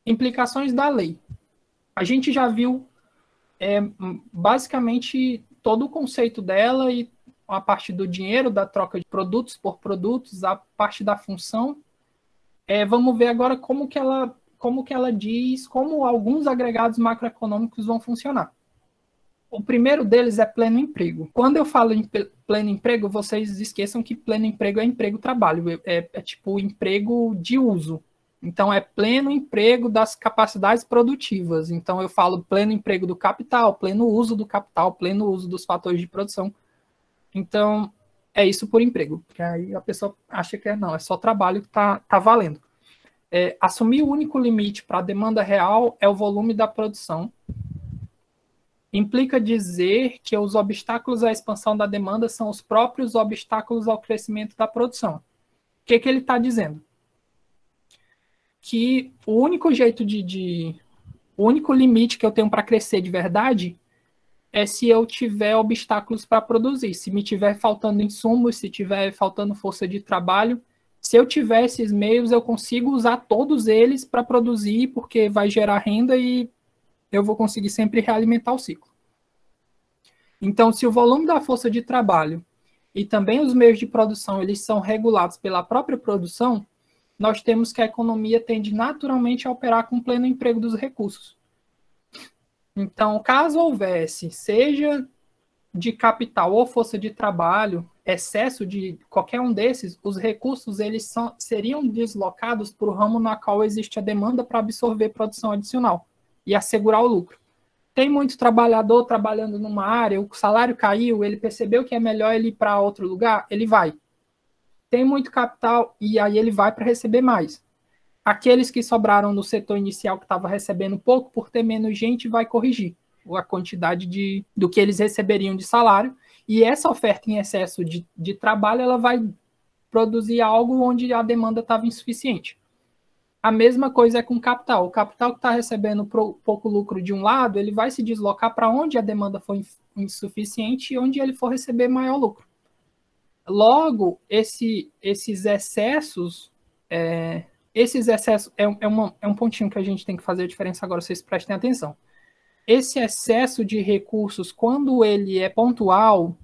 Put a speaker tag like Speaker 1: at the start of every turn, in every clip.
Speaker 1: Implicações da lei. A gente já viu basicamente todo o conceito dela e a parte do dinheiro, da troca de produtos por produtos, a parte da função. Vamos ver agora como que ela diz, como alguns agregados macroeconômicos vão funcionar. O primeiro deles é pleno emprego. Quando eu falo em pleno emprego, vocês esqueçam que pleno emprego é emprego-trabalho, é tipo emprego de uso. Então, é pleno emprego das capacidades produtivas. Então, eu falo pleno emprego do capital, pleno uso do capital, pleno uso dos fatores de produção. Então, é isso por emprego. Porque aí a pessoa acha que não, é só trabalho que tá valendo. Assumir o único limite para a demanda real é o volume da produção. Implica dizer que os obstáculos à expansão da demanda são os próprios obstáculos ao crescimento da produção. O que ele está dizendo? Que o único jeito o único limite que eu tenho para crescer de verdade é se eu tiver obstáculos para produzir. Se me tiver faltando insumos, se tiver faltando força de trabalho, se eu tiver esses meios, eu consigo usar todos eles para produzir, porque vai gerar renda e eu vou conseguir sempre realimentar o ciclo. Então, se o volume da força de trabalho e também os meios de produção eles são regulados pela própria produção, nós temos que a economia tende naturalmente a operar com pleno emprego dos recursos. Então, caso houvesse, seja de capital ou força de trabalho, excesso de qualquer um desses, os recursos eles seriam deslocados para o ramo na qual existe a demanda para absorver produção adicional e assegurar o lucro. Tem muito trabalhador trabalhando numa área, o salário caiu, ele percebeu que é melhor ele ir para outro lugar, ele vai. Tem muito capital e aí ele vai para receber mais. Aqueles que sobraram no setor inicial que estava recebendo pouco, por ter menos gente, vai corrigir a quantidade do que eles receberiam de salário. E essa oferta em excesso de trabalho, ela vai produzir algo onde a demanda estava insuficiente. A mesma coisa é com o capital. O capital que está recebendo pouco lucro de um lado, ele vai se deslocar para onde a demanda for insuficiente e onde ele for receber maior lucro. Logo, esses excessos é um pontinho que a gente tem que fazer a diferença agora, vocês prestem atenção. Esse excesso de recursos, quando ele é pontual,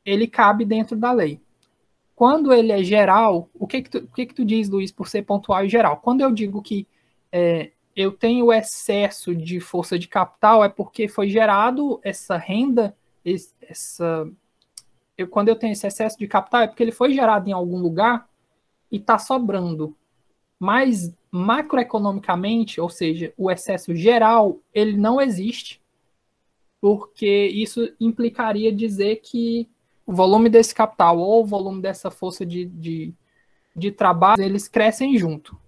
Speaker 1: ele cabe dentro da lei. Quando ele é geral, o que tu diz, Luiz, por ser pontual e geral? Quando eu digo que eu tenho excesso de força de capital, é porque foi gerado essa renda, quando eu tenho esse excesso de capital, é porque ele foi gerado em algum lugar e está sobrando. Mas macroeconomicamente, ou seja, o excesso geral, ele não existe, porque isso implicaria dizer que o volume desse capital ou o volume dessa força de trabalho, eles crescem junto.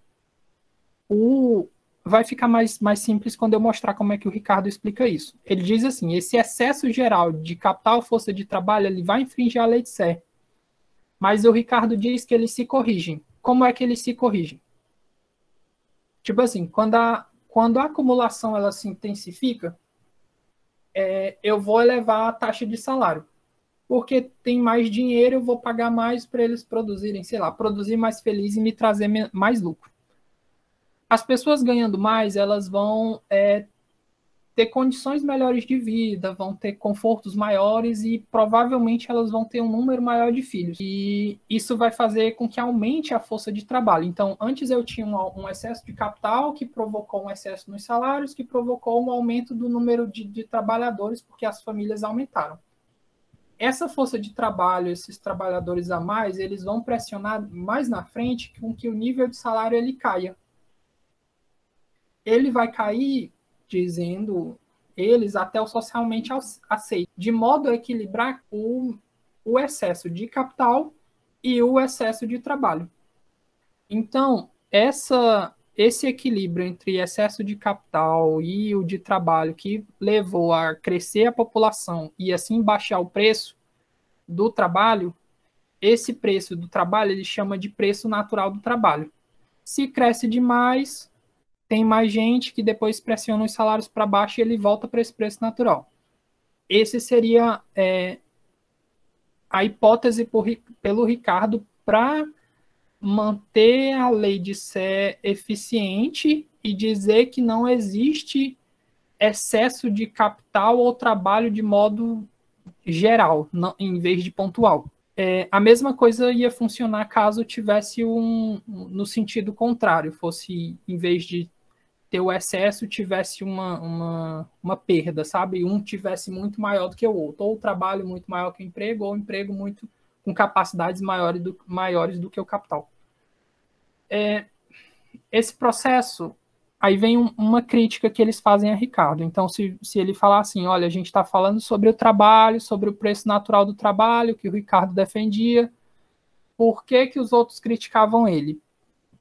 Speaker 1: Vai ficar mais simples quando eu mostrar como é que o Ricardo explica isso. Ele diz assim, esse excesso geral de capital, força de trabalho, ele vai infringir a lei de Serre. Mas o Ricardo diz que eles se corrigem. Como é que eles se corrigem? Tipo assim, quando a acumulação ela se intensifica, eu vou elevar a taxa de salário. Porque tem mais dinheiro, eu vou pagar mais para eles produzirem, sei lá, produzir mais feliz e me trazer mais lucro. As pessoas ganhando mais, elas vão ter condições melhores de vida, vão ter confortos maiores e provavelmente elas vão ter um número maior de filhos. E isso vai fazer com que aumente a força de trabalho. Então, antes eu tinha um excesso de capital que provocou um excesso nos salários, que provocou um aumento do número de trabalhadores, porque as famílias aumentaram. Essa força de trabalho, esses trabalhadores a mais, eles vão pressionar mais na frente com que o nível de salário ele caia. Ele vai cair, dizendo eles, até o socialmente aceito, de modo a equilibrar o excesso de capital e o excesso de trabalho. Então, esse equilíbrio entre excesso de capital e o de trabalho que levou a crescer a população e assim baixar o preço do trabalho, esse preço do trabalho ele chama de preço natural do trabalho. Se cresce demais, tem mais gente que depois pressiona os salários para baixo e ele volta para esse preço natural. Esse seria a hipótese pelo Ricardo para manter a lei de ser eficiente e dizer que não existe excesso de capital ou trabalho de modo geral, não, em vez de pontual. A mesma coisa ia funcionar caso tivesse no sentido contrário, fosse, em vez de ter o excesso, tivesse uma perda, sabe? Um tivesse muito maior do que o outro, ou o trabalho muito maior que o emprego, ou o emprego muito com capacidades maiores do que o capital. Esse processo, aí vem uma crítica que eles fazem a Ricardo. Então, se ele falar assim, olha, a gente está falando sobre o trabalho, sobre o preço natural do trabalho, que o Ricardo defendia, por que que os outros criticavam ele?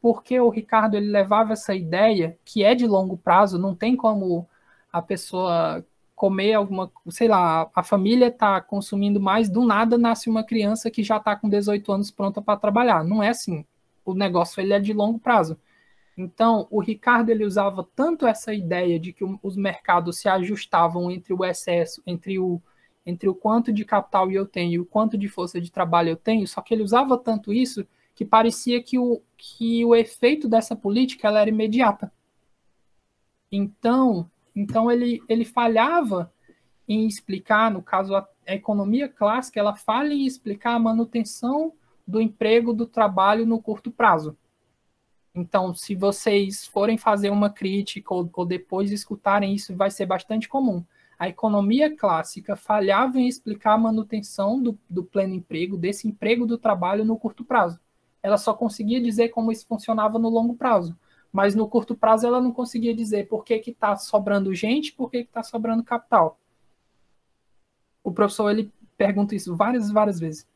Speaker 1: Porque o Ricardo ele levava essa ideia que é de longo prazo, não tem como a pessoa comer alguma, sei lá, a família está consumindo mais, do nada nasce uma criança que já está com 18 anos pronta para trabalhar. Não é assim. O negócio ele é de longo prazo. Então, o Ricardo ele usava tanto essa ideia de que os mercados se ajustavam entre o excesso, entre o quanto de capital eu tenho e o quanto de força de trabalho eu tenho, só que ele usava tanto isso que parecia que o efeito dessa política ela era imediata. Então ele falhava em explicar, no caso a economia clássica, ela falha em explicar a manutenção do emprego, do trabalho no curto prazo. Então, se vocês forem fazer uma crítica ou depois escutarem isso, vai ser bastante comum. A economia clássica falhava em explicar a manutenção do pleno emprego, desse emprego do trabalho no curto prazo. Ela só conseguia dizer como isso funcionava no longo prazo. Mas no curto prazo ela não conseguia dizer por que está sobrando gente, por que está sobrando capital. O professor ele pergunta isso várias vezes.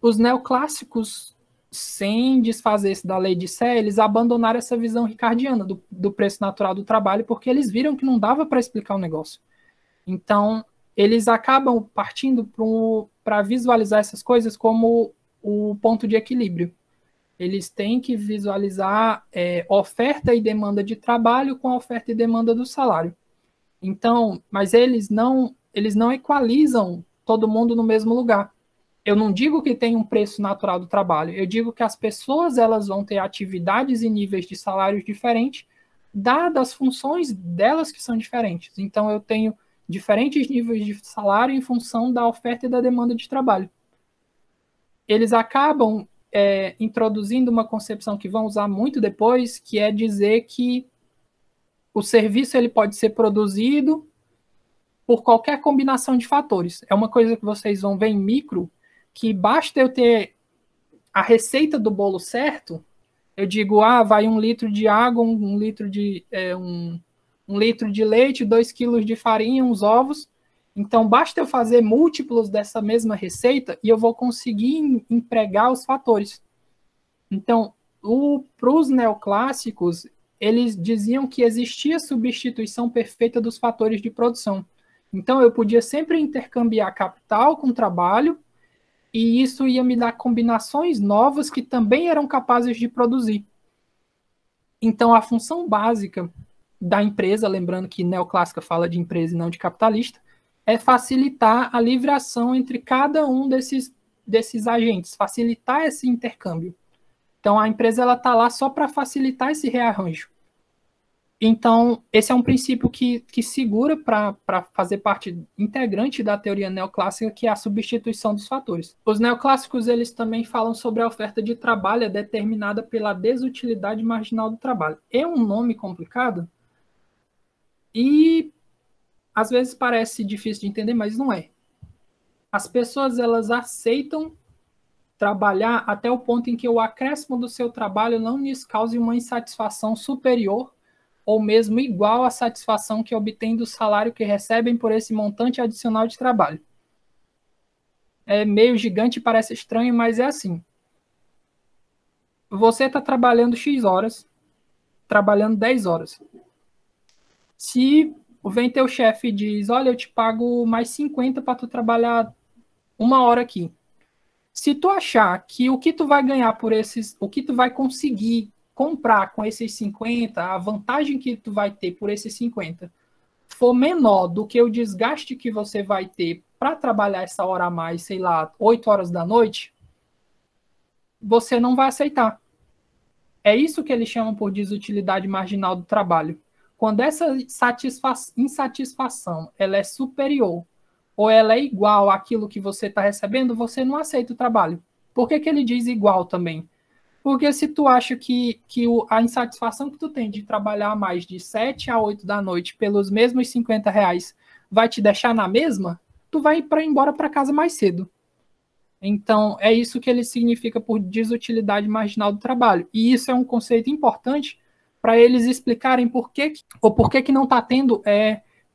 Speaker 1: Os neoclássicos, sem desfazer-se da lei de Sé, eles abandonaram essa visão ricardiana do preço natural do trabalho, porque eles viram que não dava para explicar o negócio. Então, eles acabam partindo para visualizar essas coisas como o ponto de equilíbrio. Eles têm que visualizar oferta e demanda de trabalho com a oferta e demanda do salário. Então, mas eles não equalizam todo mundo no mesmo lugar. Eu não digo que tem um preço natural do trabalho, eu digo que as pessoas elas vão ter atividades e níveis de salários diferentes, dadas as funções delas que são diferentes. Então, eu tenho diferentes níveis de salário em função da oferta e da demanda de trabalho. Eles acabam introduzindo uma concepção que vão usar muito depois, que é dizer que o serviço ele pode ser produzido por qualquer combinação de fatores. É uma coisa que vocês vão ver em micro, que basta eu ter a receita do bolo certo, eu digo, vai 1 litro de água, um litro de um litro de leite, 2 quilos de farinha, uns ovos. Então, basta eu fazer múltiplos dessa mesma receita e eu vou conseguir empregar os fatores. Então, para os neoclássicos, eles diziam que existia substituição perfeita dos fatores de produção. Então, eu podia sempre intercambiar capital com trabalho, e isso ia me dar combinações novas que também eram capazes de produzir. Então, a função básica da empresa, lembrando que neoclássica fala de empresa e não de capitalista, é facilitar a livre ação entre cada um desses agentes, facilitar esse intercâmbio. Então, a empresa está lá só para facilitar esse rearranjo. Então, esse é um princípio que segura para fazer parte integrante da teoria neoclássica, que é a substituição dos fatores. Os neoclássicos eles também falam sobre a oferta de trabalho determinada pela desutilidade marginal do trabalho. É um nome complicado e às vezes parece difícil de entender, mas não é. As pessoas elas aceitam trabalhar até o ponto em que o acréscimo do seu trabalho não lhes cause uma insatisfação superior ou mesmo igual à satisfação que obtêm do salário que recebem por esse montante adicional de trabalho. É meio gigante e parece estranho, mas é assim. Você está trabalhando X horas, trabalhando 10 horas. Se vem teu chefe e diz, olha, eu te pago mais 50 para tu trabalhar 1 hora aqui. Se tu achar que o que tu vai ganhar por o que tu vai conseguir comprar com esses 50, a vantagem que tu vai ter por esses 50 for menor do que o desgaste que você vai ter para trabalhar essa hora a mais, sei lá, 8 horas da noite, você não vai aceitar. É isso que eles chamam por desutilidade marginal do trabalho. Quando essa insatisfação ela é superior ou ela é igual àquilo que você está recebendo, você não aceita o trabalho. Por que ele diz igual também? Porque se tu acha que a insatisfação que tu tem de trabalhar mais de 7 a 8 da noite pelos mesmos R$ 50 vai te deixar na mesma, tu vai embora para casa mais cedo. Então, é isso que ele significa por desutilidade marginal do trabalho. E isso é um conceito importante para eles explicarem por que não está tendo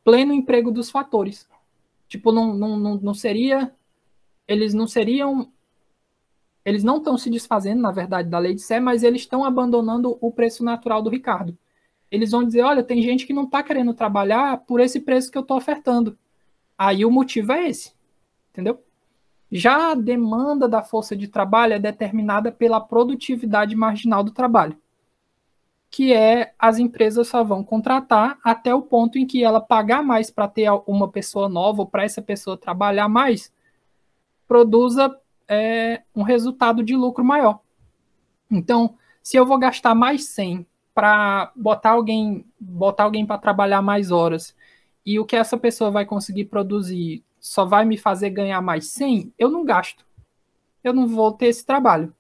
Speaker 1: pleno emprego dos fatores. Tipo, não seria... Eles não estão se desfazendo, na verdade, da lei de Sé, mas eles estão abandonando o preço natural do Ricardo. Eles vão dizer, olha, tem gente que não está querendo trabalhar por esse preço que eu estou ofertando. Aí o motivo é esse, entendeu? Já a demanda da força de trabalho é determinada pela produtividade marginal do trabalho, que as empresas só vão contratar até o ponto em que ela pagar mais para ter uma pessoa nova ou para essa pessoa trabalhar mais, produza um resultado de lucro maior. Então, se eu vou gastar mais 100 para botar alguém para trabalhar mais horas e o que essa pessoa vai conseguir produzir só vai me fazer ganhar mais 100, eu não gasto. Eu não vou ter esse trabalho.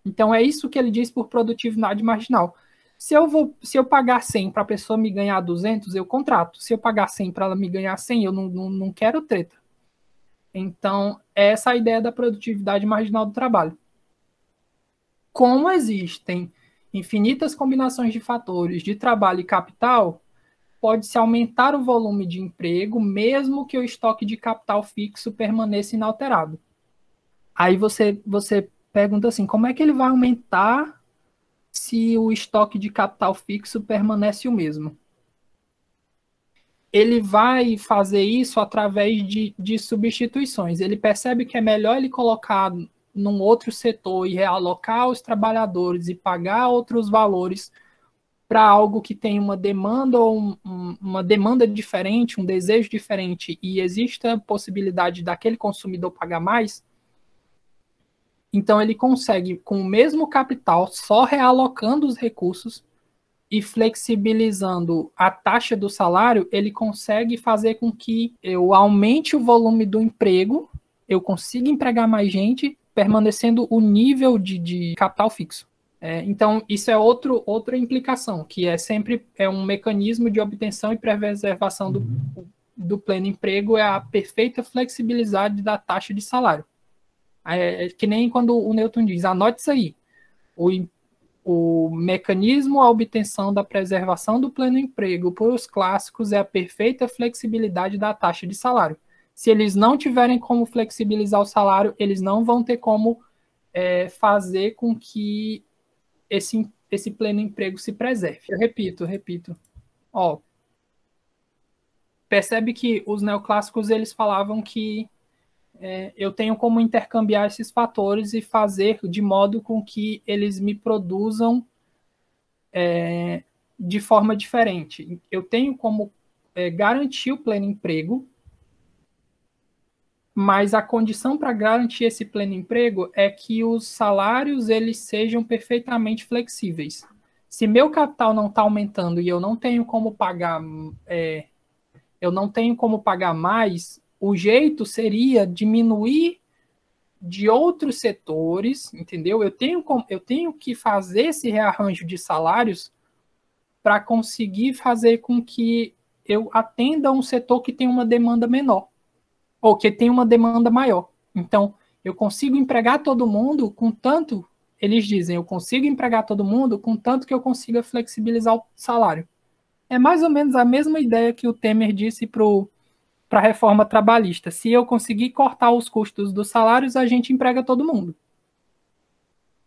Speaker 1: Então, é isso que ele diz por produtividade marginal. Se eu pagar 100 para a pessoa me ganhar 200, eu contrato. Se eu pagar 100 para ela me ganhar 100, eu não quero treta. Então, essa é a ideia da produtividade marginal do trabalho. Como existem infinitas combinações de fatores de trabalho e capital, pode-se aumentar o volume de emprego, mesmo que o estoque de capital fixo permaneça inalterado. Aí você pergunta assim, como é que ele vai aumentar se o estoque de capital fixo permanece o mesmo? Ele vai fazer isso através de substituições. Ele percebe que é melhor ele colocar num outro setor e realocar os trabalhadores e pagar outros valores para algo que tem uma demanda ou uma demanda diferente, um desejo diferente, e exista a possibilidade daquele consumidor pagar mais, então ele consegue, com o mesmo capital, só realocando os recursos e flexibilizando a taxa do salário, ele consegue fazer com que eu aumente o volume do emprego, eu consiga empregar mais gente, permanecendo o nível de capital fixo. Então, isso é outra implicação, que sempre um mecanismo de obtenção e preservação do pleno emprego, é a perfeita flexibilidade da taxa de salário. É que nem quando o Newton diz, anote isso aí, o mecanismo à obtenção da preservação do pleno emprego por os clássicos é a perfeita flexibilidade da taxa de salário. Se eles não tiverem como flexibilizar o salário, eles não vão ter como fazer com que esse pleno emprego se preserve. Eu repito. Percebe que os neoclássicos eles falavam que eu tenho como intercambiar esses fatores e fazer de modo com que eles me produzam de forma diferente. Eu tenho como garantir o pleno emprego, mas a condição para garantir esse pleno emprego é que os salários eles sejam perfeitamente flexíveis. Se meu capital não está aumentando e eu não tenho como pagar, mais, o jeito seria diminuir de outros setores, entendeu? Eu tenho que fazer esse rearranjo de salários para conseguir fazer com que eu atenda um setor que tem uma demanda menor ou que tem uma demanda maior. Então, eu consigo empregar todo mundo com tanto, eles dizem, eu consigo empregar todo mundo com tanto que eu consiga flexibilizar o salário. É mais ou menos a mesma ideia que o Temer disse para a reforma trabalhista. Se eu conseguir cortar os custos dos salários, a gente emprega todo mundo.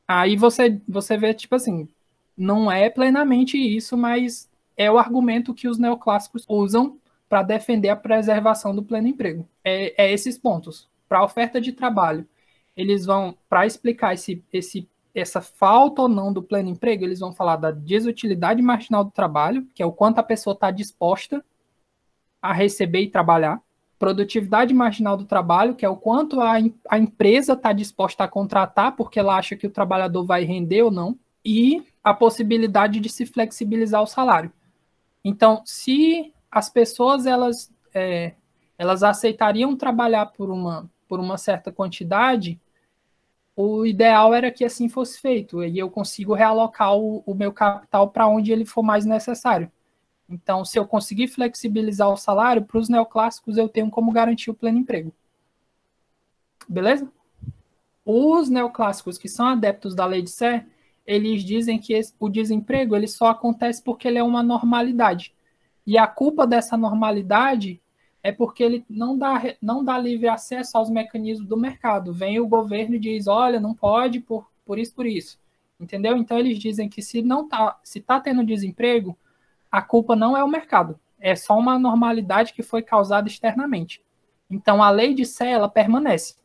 Speaker 1: Aí você vê, tipo assim, não é plenamente isso, mas é o argumento que os neoclássicos usam para defender a preservação do pleno emprego. É esses pontos. Para a oferta de trabalho, eles vão, para explicar essa falta ou não do pleno emprego, eles vão falar da desutilidade marginal do trabalho, que é o quanto a pessoa está disposta a receber e trabalhar. produtividade marginal do trabalho, que é o quanto a empresa está disposta a contratar, porque ela acha que o trabalhador vai render ou não, e a possibilidade de se flexibilizar o salário. Então, se as pessoas elas aceitariam trabalhar por uma certa quantidade, o ideal era que assim fosse feito, e eu consigo realocar o meu capital para onde ele for mais necessário. Então, se eu conseguir flexibilizar o salário, para os neoclássicos eu tenho como garantir o pleno emprego. Beleza? Os neoclássicos que são adeptos da lei de Sé, eles dizem que o desemprego ele só acontece porque ele é uma normalidade. E a culpa dessa normalidade é porque ele não dá livre acesso aos mecanismos do mercado. Vem o governo e diz, olha, não pode por isso, por isso. Entendeu? Então, eles dizem que se tá tendo desemprego, a culpa não é o mercado. É só uma normalidade que foi causada externamente. Então, a lei de Sé, ela permanece.